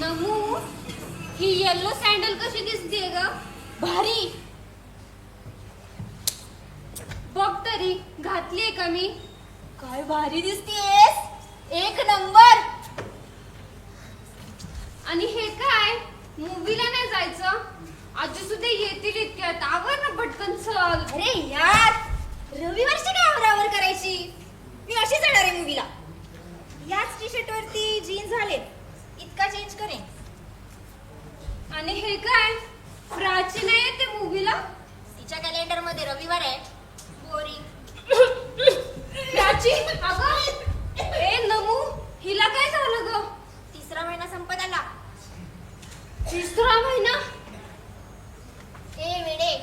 नमू, ही yellow sandal कशी दिसतेय ग? भारी. बघ तरी घातलीये का मी? काय भारी दिसतेस, एक नंबर. आणि हे काय, मूवीला नाही जायचं? आजी सुद्धा येतील इतक्यात, आवर ना पटकन चल. अरे यार, रविवारची काय आवरावर करायची? मी अशीच येणार आहे मूवीला. याच टी शर्ट वरती जीन्स झाले, इतका चेंज करेन. आणि हे काय, प्राची नाही येते मूवीला? तिच्या कॅलेंडर मध्ये रविवार आहे. बोरिंग. प्राची, अगं ए नमू, हिला काय झालं ग? तिसरा महिना संपत आला. तिसरा महिना? ए वेडे,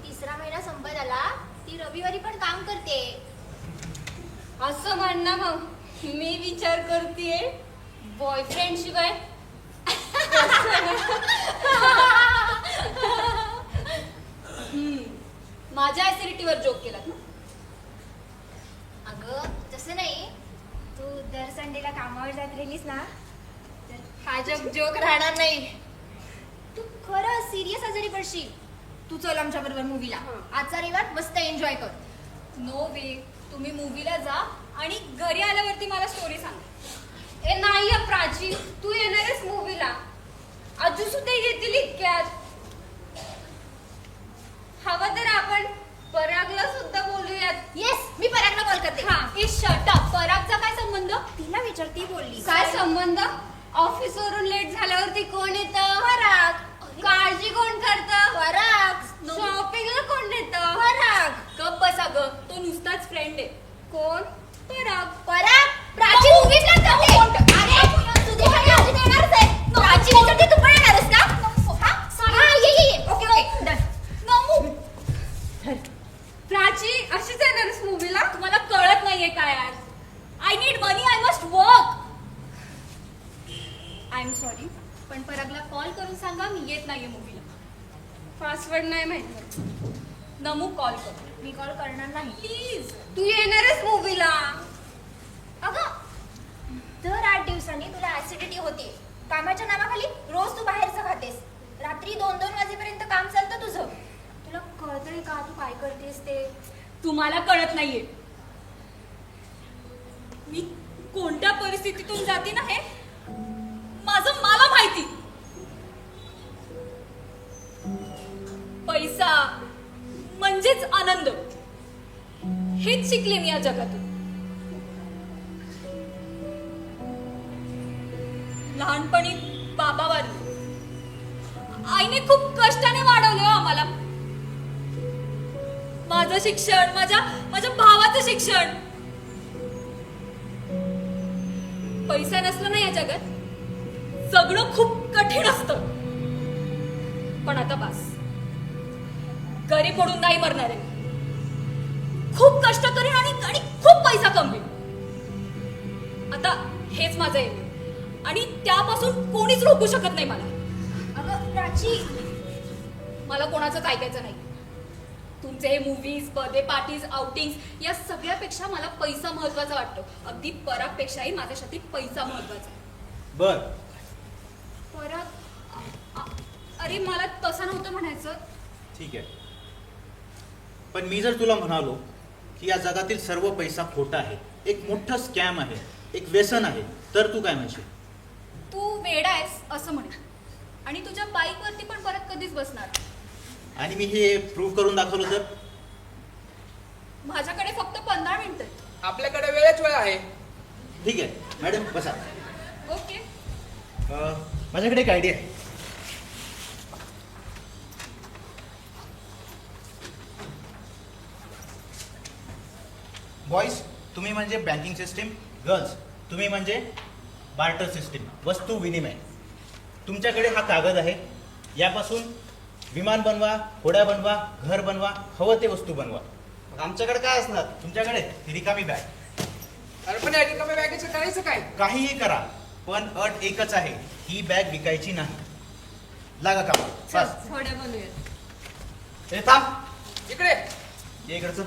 तिसरा महिना संपत आला. ती रविवारी पण काम करते. असं म्हण ना मग. मी विचार करतेय बॉयफ्रेंड शिवाय. माझ्या ऍसिडिटीवर जोक केलात ना? अगं तसं नाही, तू दर संडेला कामावर जात राहिलीस ना, तर हा जोक राहणार नाही. तू खरं सिरियस आजारी पडशील. तू चल आमच्या बरोबर मूवीला. आजचा रविवार मस्त एन्जॉय कर. नो वे, तुम्ही मूवीला जा आणि घरी आल्यावरती मला स्टोरी सांगा. ए नाही प्राची, तू येणारच मूवीला? आजू सुद्धा येतील इतक्यात. हवं तर आपण परागला सुद्धा बोलूयात. येस, मी परागला कॉल करते. हा. हे शट अप. परागचा काय संबंध? तिला विचार, ती बोलली. काय संबंध? ऑफिस वरून लेट झाल्यावरती कोण येतं? पराग. काळजी कोण करतं? पराग. शॉपिंगला कोण नेतं? पराग. गप बसा ग, तो नुसताच फ्रेंड आहे. कोण? पराग. पराग. प्राची मूवीला जाते. अरे तुझी काय काळजी देणारच आहे. प्राची विचारते, तू पण येणारस का? हा, ये. Okay, done. प्राची अशीच येणारच मूवीला? तुम्हाला कळत नाहीये काय यार. I need money, I must work. I am sorry, पण परागला कॉल करून सांगा मी येत नाहीये मूवीला. पासवर्ड नाही माहिती. नमू कॉल कर मी कॉल करणार नाही. प्लीज. तू येणारच मूवीला? अगं, दर 8 दिवसांनी तुला ऍसिडिटी होते. कामाच्या नावाखाली रोज तू बाहेरचं खातेस. रात्री 2-2 वाजेपर्यंत काम चालतं तुझं. तुला कळतंय का तू काय करतेस ते? तुम्हाला कळत नाहीये मी कोणत्या परिस्थितीतून जाते ना, हे माझं मला माहिती. पैसा म्हणजेच आनंद, हेच शिकले मी या जगातून. लहानपणी बाबा वारले. आईने खूप कष्टाने वाढवले हो आम्हाला. माझं शिक्षण, माझ्या भावाचं शिक्षण. पैसा नसला ना या जगात जगणं खूप कठीण असतं. पण आता बस, घरी पडून नाही मरणार आहे. खूप कष्ट करीन आणि खूप पैसा कमवीन. आता हेच माझं आहे आणि त्यापासून कोणीच रोखू शकत नाही मला. अगं प्राची, मला कोणाचंच ऐकायचं नाही. तुमचे हे मूवीज, बर्थडे पार्टीज, आउटिंग्स या सगळ्यापेक्षा मला पैसा महत्वाचा वाटतो. अगदी परागपेक्षाही माझ्यासाठी पैसा महत्वाचा आहे. बर, पराग, अरे मला तसं नव्हतं म्हणायचं. ठीक आहे. पण मी जर तुला म्हणालो की या जगातील सर्व पैसा खोटा आहे, एक मोठं स्कॅम आहे, एक व्यसन आहे, तर तू काय म्हणशील? तू वेडा आहेस असं म्हणे. आणि तुझ्या बाईकवरती पण परत कधीच बसणार. आणि मी हे प्रूव्ह करून दाखवलं तर? माझ्याकडे फक्त 15 मिनिटं आहेत. आपल्याकडे वेळच वेळ आहे. ठीक आहे मॅडम, बसा. ओके. माझ्याकडे एक आयडिया आहे. बॉईज, तुम्ही म्हणजे बँकिंग सिस्टीम. गर्ल्स, तुम्ही म्हणजे बार्टर सिस्टीम, वस्तू विनिमय. तुमच्याकडे हा कागद आहे. यापासून विमान बनवा, घोडा बनवा, घर बनवा, हवं ते वस्तू बनवा. मग आमच्याकडे काय असणार? तुमच्याकडे ही रिकामी बॅग. अरे पण या रिकाम्या बॅगेचं करायचं काय? काहीही करा, पण अट एकच आहे, ही बॅग विकायची नाही. लागा का बस. थोड्या बोलूयात. हे थांब, इकडे ये इकडचं.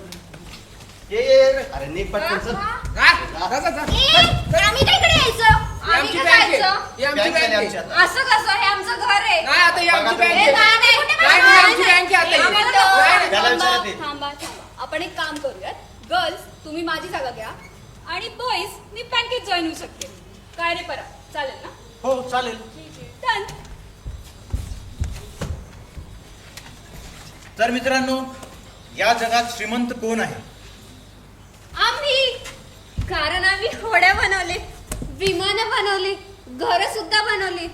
ये रे. अरे नीट पटकन. जा, जा, जा, जा. आम्ही काय इकडे यायचं? ही आमची आम्ही बँक काय आहे. ही आमची बँक बँक आहे आमची आता. असं कसं? हे आमचं घर आहे. नाही आता ही आमची बघा बँक तुम्ही. आहे. नाही, नाही ही आमची बँक आहे आता ही. आम्हाला नाही, नाही. त्याला विचारा ते. थांबा आपण एक काम करूयात गर्ल्स तुम्ही माझी जागा घ्या आणि बॉईज मी बँकेत जॉईन होऊ शकते काय रे परा चालेल ना हो चालेल. डन तर मित्रांनो, या जगात श्रीमंत कोण आहे? आम्ही. कारण आम्ही होड्या बनवले, विमानं बनवली, घर सुद्धा बनवली.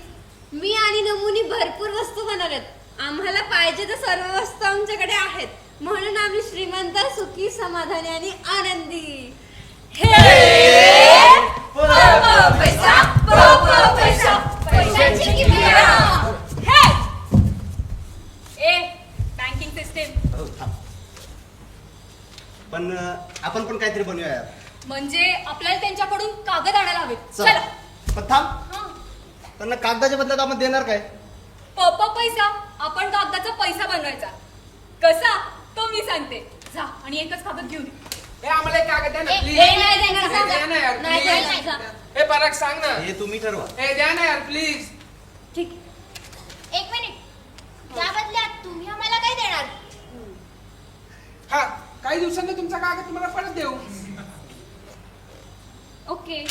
मी आणि नमुनी भरपूर वस्तू बनवल्यात. आम्हाला पाहिजे तर सर्व वस्तू आमच्याकडे आहेत. म्हणून आम्ही श्रीमंत, सुखी, समाधानी आणि आनंदी. पैसा पैसा पैशांची किंमत. ए बँकिंग सिस्टीम हो, थांब. पण आपण पण काहीतरी बनवूया यार. म्हणजे आपल्याला त्यांच्याकडून कागद आणायला हवेत चल. चला पण थांब, हा. त्यांना कागदाच्या बदल्यात आपण देणार काय? पैसा आपण कागदाचा पैसा बनवायचा कसा तो मी सांगते जा आणि एकच कागद घेऊन ये. हे आम्हाला एक कागद द्या ना ए, प्लीज. नाही देणार, हे द्या ना यार, नाही please. देणार. हे पराग सांग ना. हे तुम्ही ठरवा. हे द्या ना यार प्लीज. ठीक. एक मिनिट, त्या बदल्यात तुम्ही आम्हाला काय देणार? हा काही दिवसांनी तुमचा कागद तुम्हाला परत देऊ. ओके.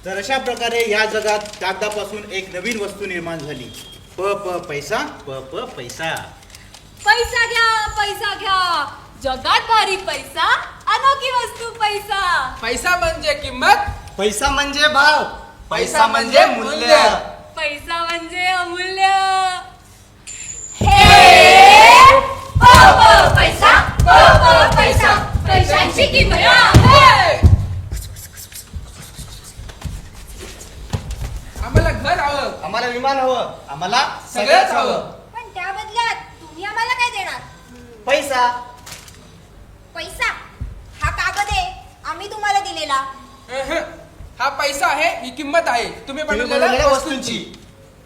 तर अशा प्रकारे या जगात कागदापासून एक नवीन वस्तू निर्माण झाली. पैसा पैसा. पैसा घ्या जगात भारी पैसा अनोखी वस्तू पैसा पैसा म्हणजे किंमत. पैसा म्हणजे भाव, पैसा म्हणजे मूल्य. पैसा म्हणजे अमूल्य पैसा पैसा पैशांची किंमत. आम्हाला घर हवं. आम्हाला विमान हवं, आम्हाला सगळंच हवं. पण त्या बदल्यात तुम्ही आम्हाला काय देणार? पैसा. पैसा हा कागद आहे आम्ही तुम्हाला दिलेला. हा पैसा आहे, ही किंमत आहे तुम्ही तुम्ही बनवलेल्या बनवलेल्या वस्तूंची.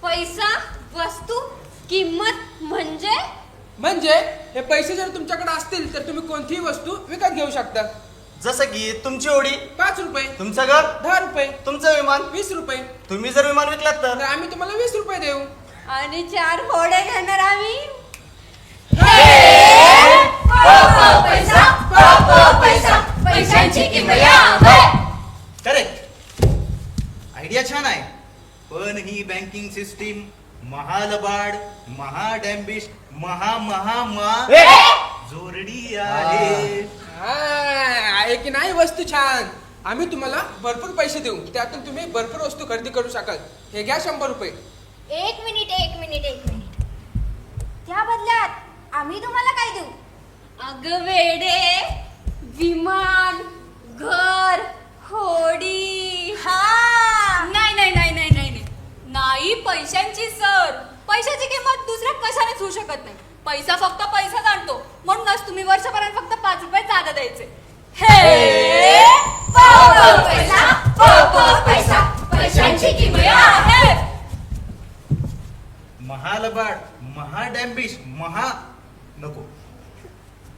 पैसा, वस्तू, किंमत म्हणजे म्हणजे हे पैसे जर तुमच्याकडे असतील तर तुम्ही कोणतीही वस्तू विकत घेऊ शकता. जसं की तुमची ओढी, 5 रुपये, तुमचं घर, 10 रुपये, तुमचं विमान. 20 रुपये. तुम्ही जर विमान विकलात तर तर आम्ही तुम्हाला 20 रुपये देऊ. आणि 4 होडे घेणार आम्ही. पैसा पैशांची किंमत. करेक्ट. आयडिया छान आहे. पण ही बँकिंग सिस्टीम महालबाड, महाडॅम्बिश, जोरडी आहे. आहे की नाही वस्तू छान. आम्ही तुम्हाला भरपूर पैसे देऊ, त्यातून तुम्ही भरपूर वस्तू खरेदी करू शकाल. हे घ्या 100 रुपये. एक मिनिट. त्या बदल्यात आम्ही तुम्हाला काय देऊ? अगं वेडे, विमान, घर, होडी. नाही पैशांची सर पैशाची किंमत दुसऱ्या कशानेच होऊ शकत नाही पैसा फक्त पैसा जाणतो म्हणूनच तुम्ही वर्षभरात फक्त 5 रुपये जादा द्यायचे पैसा पैशांची किंमत. महालबाड, महाडॅम्बिश, नको.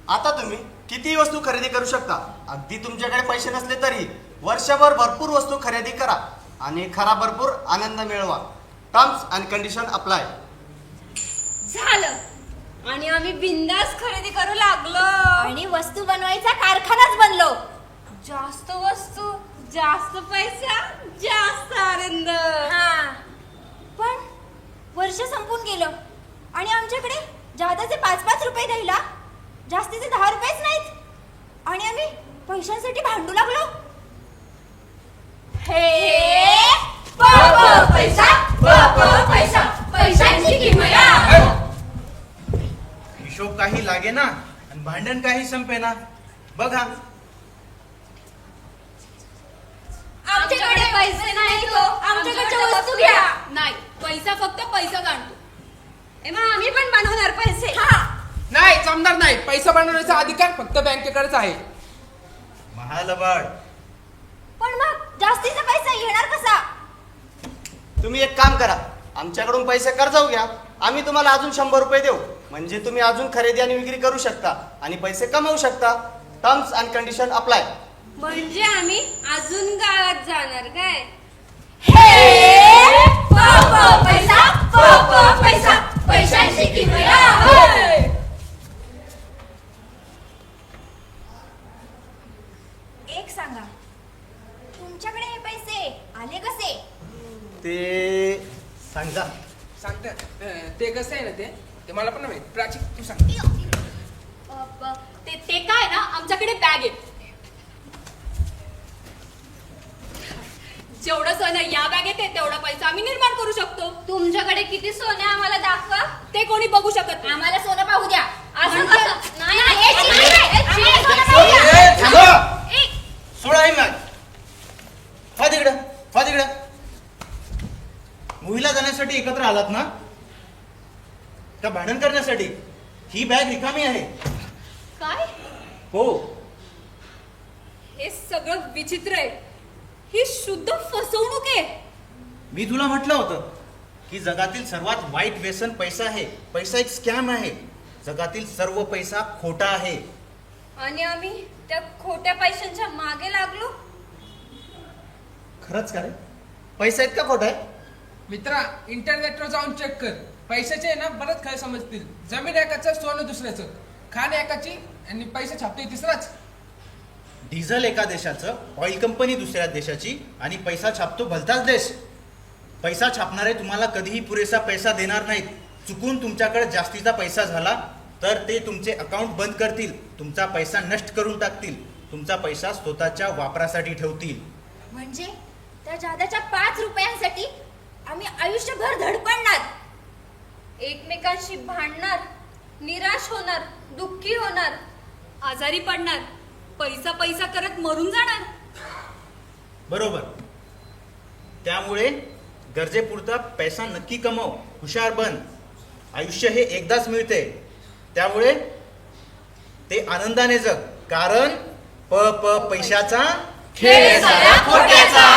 आता तुम्ही किती वस्तू खरेदी करू शकता. अगदी तुमच्याकडे पैसे नसले तरी वर्षभर भरपूर वस्तू खरेदी करा आणि खरा भरपूर आनंद मिळवा. Terms and condition apply. झालं आणि आम्ही बिंदास खरेदी करू लागलो. आणि वस्तू बनवायचा कारखानाच बनलो. जास्त वस्तू, जास्त पैसा, जास्त आनंद. पण वर्ष संपून गेलं आणि आमच्याकडे जादाचे 5-5 रुपये द्यायला जास्तीचे 10 रुपयेच नाहीत आणि आम्ही पैशांसाठी भांडू लागलो. पैसा पैशांची किंमत. हिशोब काही लागे ना आणि भांडण काही संपे ना. बघा, आमच्याकडे पैसे नाही तो आमच्याकडच्या वस्तू घ्या. नाही पैसा फक्त पैसा जाणतो मग आम्ही पण बनवणार पैसे. नाही जमणार नाही. पैसा बनवण्याचा अधिकार फक्त बँकेकडेच आहे. महालबाड. पण मग जास्तीचा पैसा येणार कसा? तुम्ही एक काम करा, आमच्याकडून पैसे कर्जाऊ घ्या. आम्ही तुम्हाला अजून 100 रुपये देऊ. म्हणजे तुम्ही अजून खरेदी आणि विक्री करू शकता आणि पैसे कमवू शकता. Terms and condition apply. म्हणजे आम्ही अजून गावात जाणार काय? पैसा पैसा पैशांची किमया आहे. एक सांगा, तुमच्याकडे हे पैसे आले कसे? ते सांगा. सांगता ते कसं आहे ना ते मला पण नाही माहित. प्राची तू सांग. ते काय ना, आमच्याकडे बॅग आहे. जेवढं सोनं या बॅगेत आहे तेवढा पैसा आम्ही निर्माण करू शकतो. तुमच्याकडे किती सोने आम्हाला दाखवा. ते कोणी बघू शकत नाही. आम्हाला सोनं पाहू द्या. असं कसं? नाही, नाही, ए, नाही, चिमणी, नाही, आम्हाला सोनं पाहू द्या. ए, थांबा. ए, सोडा ही मॅच. वा तिकडं. मूवीला जाण्यासाठी एकत्र आलात ना, का भांडण करण्यासाठी? ही बॅग रिकामी आहे. काय? हो, हे सगळं विचित्र आहे. ही शुद्ध फसवणूक आहे. मी तुला म्हटलं होतं की जगातील सर्वात वाईट व्यसन पैसा आहे. पैसा एक स्कॅम आहे. जगातील सर्व पैसा खोटा आहे. आणि आम्ही त्या खोट्या पैशांच्या मागे लागलो. खरंच का रे? पैसा इतका खोटा आहे? मित्रा, इंटरनेटवर जाऊन चेक कर. पैशाचे आहे ना बरंच खरं समजतील. जमीन एकाचं, सोनं दुसऱ्याचं, खाण एकाची आणि पैसे छापते तिसराच. डिझेल एका देशाचं, ऑइल कंपनी दुसऱ्या देशाची आणि पैसा छापतो भलताच देश. पैसा छापणारे तुम्हाला कधीही पुरेसा पैसा देणार नाहीत. चुकून तुमच्याकडे जास्तीचा पैसा झाला तर ते तुमचे अकाउंट बंद करतील, तुमचा पैसा नष्ट करून टाकतील, तुमचा पैसा स्वतःच्या वापरासाठी ठेवतील. म्हणजे त्या जादाच्या 5 रुपयांसाठी आम्ही आयुष्यभर धडपडणार. एकमेकांशी भांडणार, निराश होणार, दुःखी होणार, आजारी पडणार, पैसा करत मरून जाणार. बरोबर. त्यामुळे गरजेपुरता पैसा नक्की कमव, हुशार बन. आयुष्य हे एकदाच मिळते, त्यामुळे ते आनंदाने जग. कारण पैशाचा खेळ साऱ्या खोट्याचा.